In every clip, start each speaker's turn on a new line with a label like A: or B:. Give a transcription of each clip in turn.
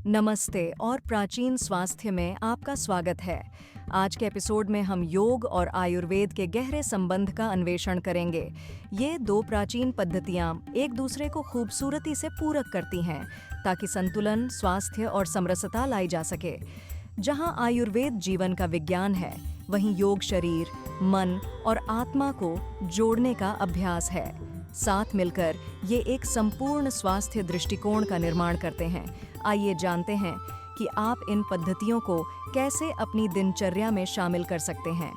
A: नमस्ते और प्राचीन स्वास्थ्य में आपका स्वागत है। आज के एपिसोड में हम योग और आयुर्वेद के गहरे संबंध का अन्वेषण करेंगे। ये दो प्राचीन पद्धतियां एक दूसरे को खूबसूरती से पूरक करती हैं ताकि संतुलन, स्वास्थ्य और समरसता लाई जा सके। जहां आयुर्वेद जीवन का विज्ञान है, वहीं योग शरीर, मन और आत्मा को जोड़ने का अभ्यास है। साथ मिलकर ये एक संपूर्ण स्वास्थ्य दृष्टिकोण का निर्माण करते हैं। आइए जानते हैं कि आप इन पद्धतियों को कैसे अपनी दिनचर्या में शामिल कर सकते हैं।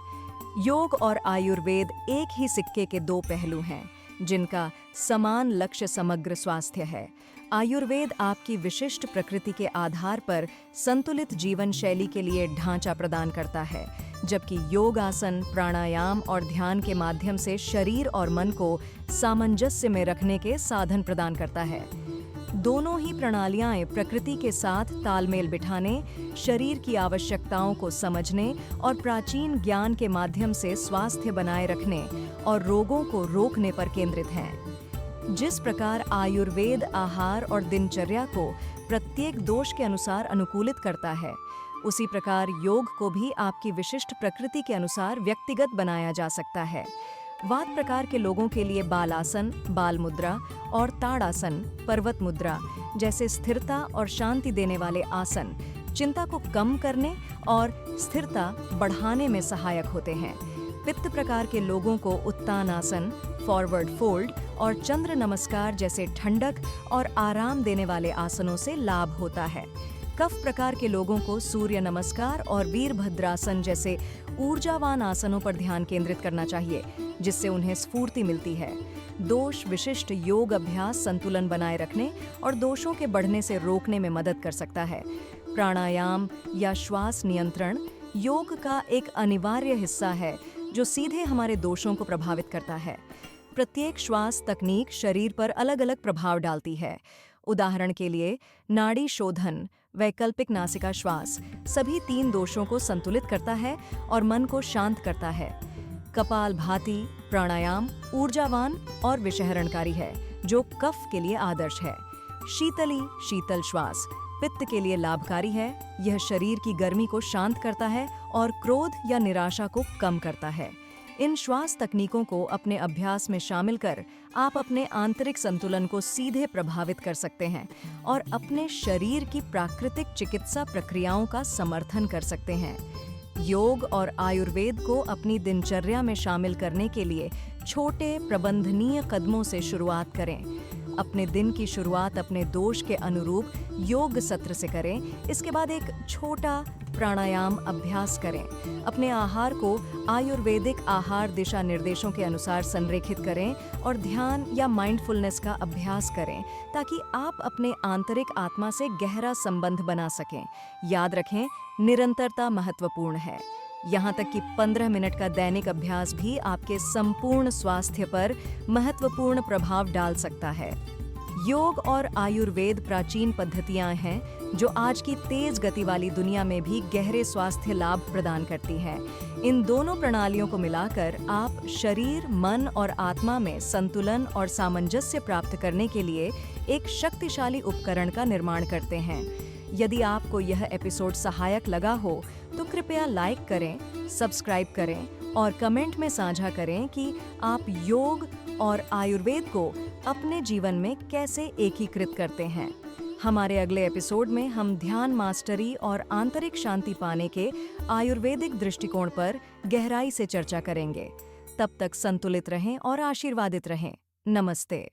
A: योग और आयुर्वेद एक ही सिक्के के दो पहलू हैं, जिनका समान लक्ष्य समग्र स्वास्थ्य है। आयुर्वेद आपकी विशिष्ट प्रकृति के आधार पर संतुलित जीवन शैली के लिए ढांचा प्रदान करता है, जबकि योग आसन, प्राणायाम और ध्यान के माध्यम से शरीर और मन को सामंजस्य में रखने के साधन प्रदान करता है। दोनों ही प्रणालियां प्रकृति के साथ तालमेल बिठाने, शरीर की आवश्यकताओं को समझने और प्राचीन ज्ञान के माध्यम से स्वास्थ्य बनाए रखने और रोगों को रोकने पर केंद्रित हैं। जिस प्रकार आयुर्वेद आहार और दिनचर्या को प्रत्येक दोष के अनुसार अनुकूलित करता है, उसी प्रकार योग को भी आपकी विशिष्ट प्रकृति के अनुसार व्यक्तिगत बनाया जा सकता है। वात प्रकार के लोगों के लिए बालासन, बाल मुद्रा और ताड़ासन, पर्वत मुद्रा जैसे स्थिरता और शांति देने वाले आसन चिंता को कम करने और स्थिरता बढ़ाने में सहायक होते हैं। पित्त प्रकार के लोगों को उत्तान आसन, फॉरवर्ड फोल्ड और चंद्र नमस्कार जैसे ठंडक और आराम देने वाले आसनों से लाभ होता है। कफ प्रकार के लोगों को सूर्य नमस्कार और वीरभद्रासन जैसे ऊर्जावान आसनों पर ध्यान केंद्रित करना चाहिए, जिससे उन्हें स्फूर्ति मिलती है। दोष विशिष्ट योग अभ्यास संतुलन बनाए रखने और दोषों के बढ़ने से रोकने में मदद कर सकता है। प्राणायाम या श्वास नियंत्रण योग का एक अनिवार्य हिस्सा है, जो सीधे हमारे दोषों को प्रभावित करता है। प्रत्येक श्वास तकनीक शरीर पर अलग अलग प्रभाव डालती है। उदाहरण के लिए, नाड़ी शोधन, वैकल्पिक नासिका श्वास सभी 3 दोषों को संतुलित करता है और मन को शांत करता है। कपालभाति प्राणायाम ऊर्जावान और विषहरणकारी है, जो कफ के लिए आदर्श है। शीतली शीतल श्वास पित्त के लिए लाभकारी है। यह शरीर की गर्मी को शांत करता है और क्रोध या निराशा को कम करता है। इन श्वास तकनीकों को अपने अभ्यास में शामिल कर आप अपने आंतरिक संतुलन को सीधे प्रभावित कर सकते हैं और अपने शरीर की प्राकृतिक चिकित्सा प्रक्रियाओं का समर्थन कर सकते हैं। योग और आयुर्वेद को अपनी दिनचर्या में शामिल करने के लिए छोटे प्रबंधनीय कदमों से शुरुआत करें। अपने दिन की शुरुआत अपने दोष के अनुरूप योग सत्र से करें। इसके बाद एक छोटा प्राणायाम अभ्यास करें। अपने आहार को आयुर्वेदिक आहार दिशा निर्देशों के अनुसार संरेखित करें और ध्यान या माइंडफुलनेस का अभ्यास करें, ताकि आप अपने आंतरिक आत्मा से गहरा संबंध बना सकें। याद रखें, निरंतरता महत्वपूर्ण है। यहाँ तक कि 15 मिनट का दैनिक अभ्यास भी आपके संपूर्ण स्वास्थ्य पर महत्वपूर्ण प्रभाव डाल सकता है। योग और आयुर्वेद प्राचीन पद्धतियां हैं जो आज की तेज गति वाली दुनिया में भी गहरे स्वास्थ्य लाभ प्रदान करती हैं। इन दोनों प्रणालियों को मिलाकर आप शरीर, मन और आत्मा में संतुलन और सामंजस्य प्राप्त करने के लिए एक शक्तिशाली उपकरण का निर्माण करते हैं। यदि आपको यह एपिसोड सहायक लगा हो तो कृपया लाइक करें, सब्सक्राइब करें और कमेंट में साझा करें कि आप योग और आयुर्वेद को अपने जीवन में कैसे एकीकृत करते हैं। हमारे अगले एपिसोड में हम ध्यान मास्टरी और आंतरिक शांति पाने के आयुर्वेदिक दृष्टिकोण पर गहराई से चर्चा करेंगे। तब तक संतुलित रहें और आशीर्वादित रहें। नमस्ते।